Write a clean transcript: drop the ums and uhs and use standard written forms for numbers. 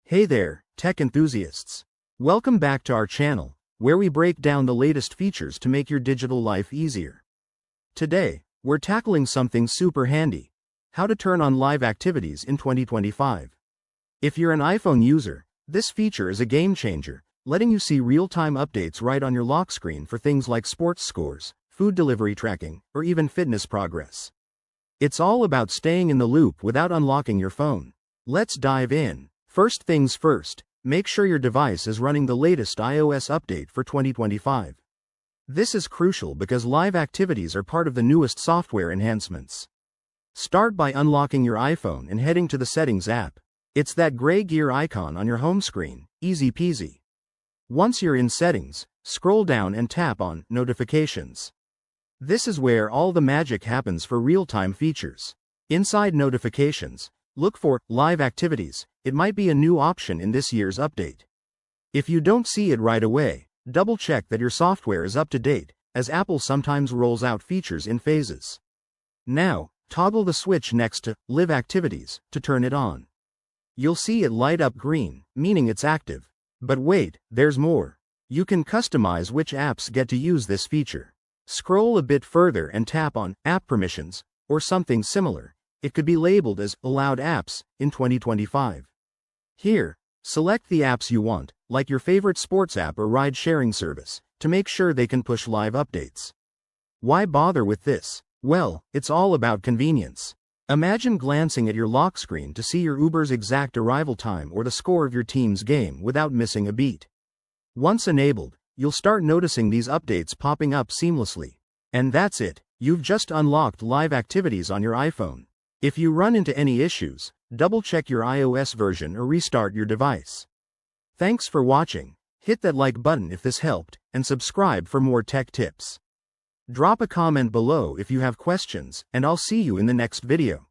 Hey there, tech enthusiasts. Welcome back to our channel, where we break down the latest features to make your digital life easier. Today, we're tackling something super handy: how to turn on live activities in 2025. If you're an iPhone user, this feature is a game changer, letting you see real-time updates right on your lock screen for things like sports scores, food delivery tracking, or even fitness progress. It's all about staying in the loop without unlocking your phone. Let's dive in. First things first, make sure your device is running the latest iOS update for 2025. This is crucial because live activities are part of the newest software enhancements. Start by unlocking your iPhone and heading to the Settings app. It's that gray gear icon on your home screen, easy peasy. Once you're in Settings, scroll down and tap on Notifications. This is where all the magic happens for real-time features. Inside Notifications, look for Live Activities. It might be a new option in this year's update. If you don't see it right away, double-check that your software is up to date, as Apple sometimes rolls out features in phases. Now, toggle the switch next to Live Activities to turn it on. You'll see it light up green, meaning it's active. But wait, there's more. You can customize which apps get to use this feature. Scroll a bit further and tap on App Permissions, or something similar. It could be labeled as Allowed Apps in 2025. Here, select the apps you want, like your favorite sports app or ride-sharing service, to make sure they can push live updates. Why bother with this? Well, it's all about convenience. Imagine glancing at your lock screen to see your Uber's exact arrival time or the score of your team's game without missing a beat. Once enabled, you'll start noticing these updates popping up seamlessly. And that's it, you've just unlocked live activities on your iPhone. If you run into any issues, double-check your iOS version or restart your device. Thanks for watching. Hit that like button if this helped, and subscribe for more tech tips. Drop a comment below if you have questions, and I'll see you in the next video.